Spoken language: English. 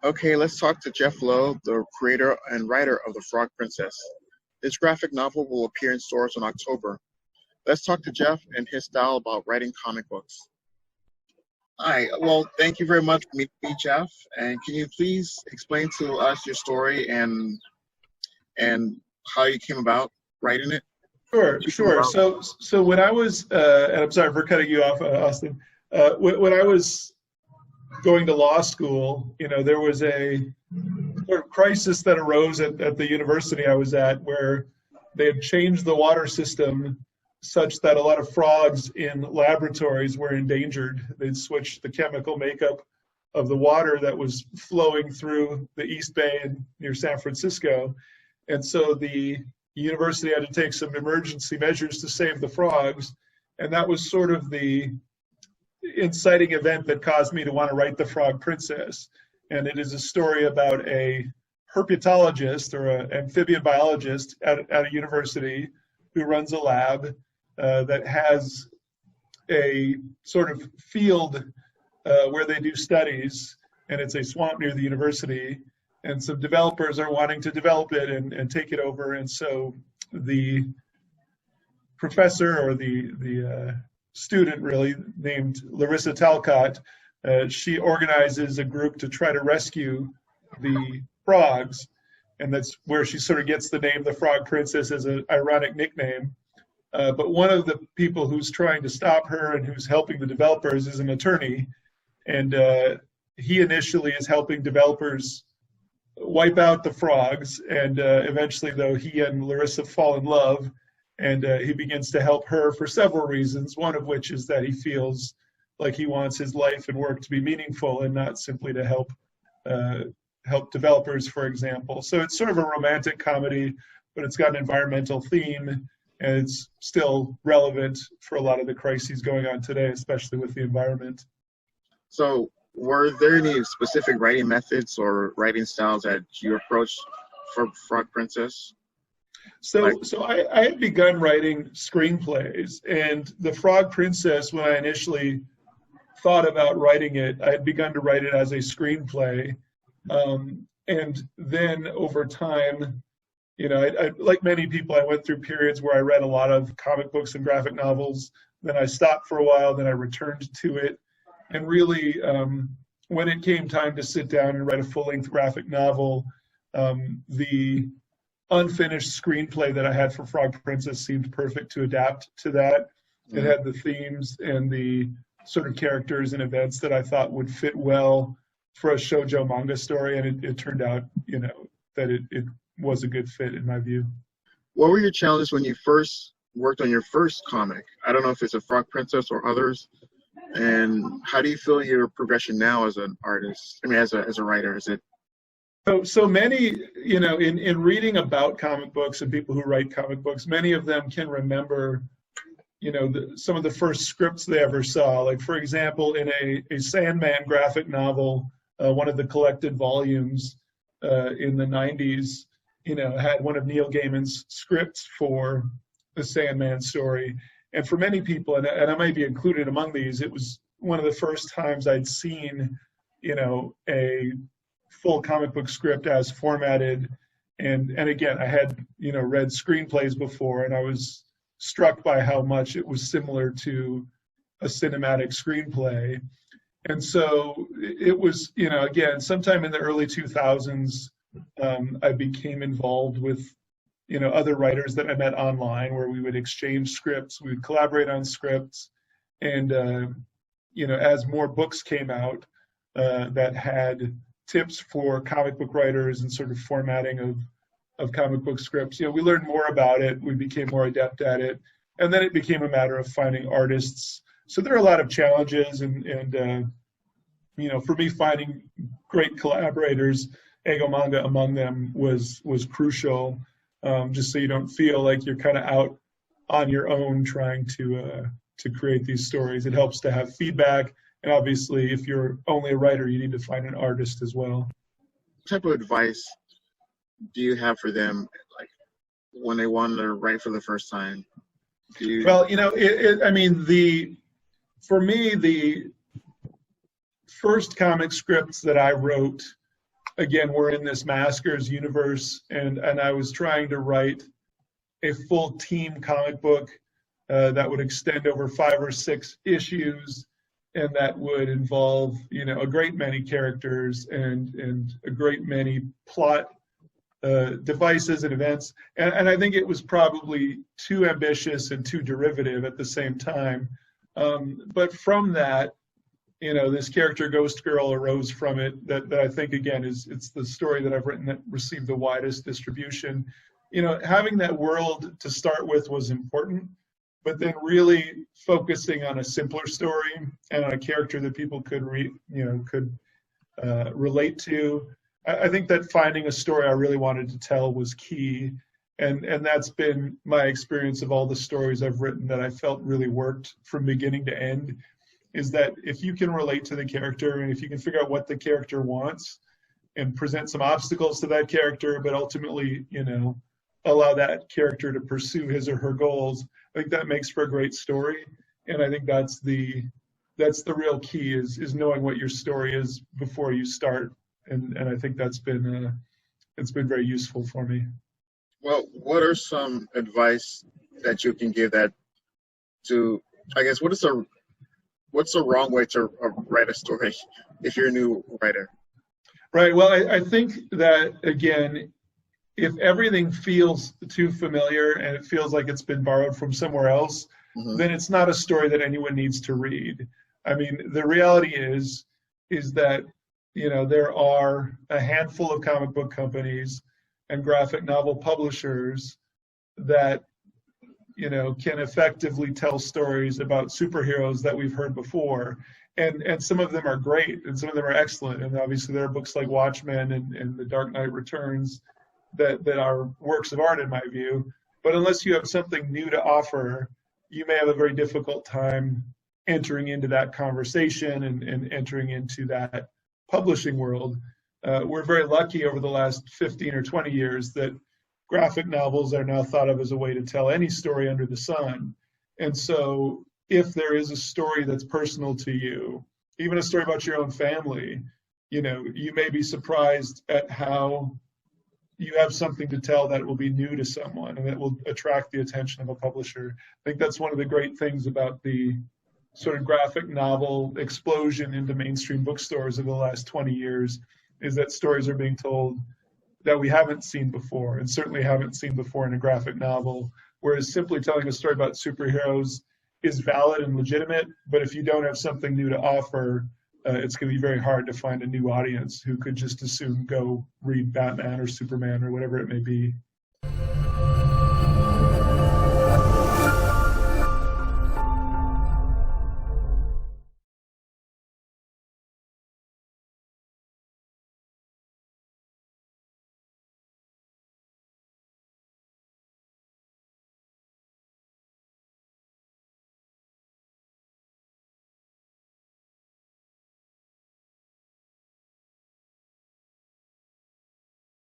Okay, let's talk to Jeff Lowe, the creator and writer of The Frog Princess. This graphic novel will appear in stores in October. Let's talk to Jeff and his style about writing comic books. Hi, well, thank you very much for meeting me, Jeff. And can you please explain to us your story and how you came about writing it? Sure, sure. So when I was, and I'm sorry for cutting you off, Austin. When I was going to law school, there was a sort of crisis that arose at the university I was at, where they had changed the water system such that a lot of frogs in laboratories were endangered. They'd switched the chemical makeup of the water that was flowing through the East Bay and near San Francisco. And so the university had to take some emergency measures to save the frogs. And that was sort of the inciting event that caused me to want to write The Frog Princess. And it is a story about a herpetologist or an amphibian biologist at a university who runs a lab that has a sort of field where they do studies, and it's a swamp near the university, and some developers are wanting to develop it and take it over. And so the professor, or the student really, named Larissa Talcott, she organizes a group to try to rescue the frogs, and that's where she sort of gets the name The Frog Princess as an ironic nickname. But one of the people who's trying to stop her and who's helping the developers is an attorney, and he initially is helping developers wipe out the frogs, and eventually, though, he and Larissa fall in love, and he begins to help her for several reasons, one of which is that he feels like he wants his life and work to be meaningful and not simply to help developers, for example. So it's sort of a romantic comedy, but it's got an environmental theme, and it's still relevant for a lot of the crises going on today, especially with the environment. So were there any specific writing methods or writing styles that you approached for Frog Princess? So I had begun writing screenplays, and The Frog Princess, when I initially thought about writing it, I had begun to write it as a screenplay. And then over time, I, like many people, I went through periods where I read a lot of comic books and graphic novels. Then I stopped for a while, then I returned to it. And really, when it came time to sit down and write a full-length graphic novel, the unfinished screenplay that I had for Frog Princess seemed perfect to adapt to that. Mm-hmm. It had the themes and the sort of characters and events that I thought would fit well for a shoujo manga story, and it turned out, that it was a good fit in my view. What were your challenges when you first worked on your first comic? I don't know if it's a Frog Princess or others. And how do you feel your progression now as an artist? I mean, as a writer, is it? So many, in reading about comic books and people who write comic books, many of them can remember, some of the first scripts they ever saw. Like, for example, in a Sandman graphic novel, one of the collected volumes in the 90s, had one of Neil Gaiman's scripts for the Sandman story. And for many people, and I might be included among these, it was one of the first times I'd seen, a full comic book script as formatted. And again, I had, read screenplays before, and I was struck by how much it was similar to a cinematic screenplay. And so it was, again, sometime in the early 2000s, I became involved with, other writers that I met online, where we would exchange scripts, we would collaborate on scripts. And, as more books came out that had tips for comic book writers and sort of formatting of comic book scripts, we learned more about it, we became more adept at it. And then it became a matter of finding artists. So there are a lot of challenges, and for me, finding great collaborators, Ego Manga among them, was crucial, just so you don't feel like you're kind of out on your own trying to create these stories. It helps to have feedback, and obviously, if you're only a writer, you need to find an artist as well. What type of advice do you have for them, like when they want to write for the first time? Well, for me, the first comic scripts that I wrote again, we're in this Maskers universe, and I was trying to write a full team comic book that would extend over 5 or 6 issues, and that would involve, a great many characters and a great many plot devices and events. And I think it was probably too ambitious and too derivative at the same time. But from that, this character Ghost Girl arose from it. That I think, again, it's the story that I've written that received the widest distribution. Having that world to start with was important, but then really focusing on a simpler story and on a character that people could relate to. I think that finding a story I really wanted to tell was key, and that's been my experience of all the stories I've written that I felt really worked from beginning to end. Is that if you can relate to the character and if you can figure out what the character wants and present some obstacles to that character, but ultimately, allow that character to pursue his or her goals, I think that makes for a great story. And I think that's the real key is knowing what your story is before you start. And I think that's been it's been very useful for me. Well, what are some advice that you can give that to, I guess, what's the wrong way to write a story if you're a new writer? Right. Well, I think that, again, if everything feels too familiar and it feels like it's been borrowed from somewhere else, then it's not a story that anyone needs to read. I mean, the reality is that, there are a handful of comic book companies and graphic novel publishers that, can effectively tell stories about superheroes that we've heard before. And some of them are great and some of them are excellent. And obviously there are books like Watchmen and The Dark Knight Returns that are works of art in my view. But unless you have something new to offer, you may have a very difficult time entering into that conversation and entering into that publishing world. We're very lucky over the last 15 or 20 years that graphic novels are now thought of as a way to tell any story under the sun. And so if there is a story that's personal to you, even a story about your own family, you may be surprised at how you have something to tell that will be new to someone and that will attract the attention of a publisher. I think that's one of the great things about the sort of graphic novel explosion into mainstream bookstores over the last 20 years is that stories are being told that we haven't seen before, and certainly haven't seen before in a graphic novel, whereas simply telling a story about superheroes is valid and legitimate, but if you don't have something new to offer, it's going to be very hard to find a new audience who could just as soon go read Batman or Superman or whatever it may be.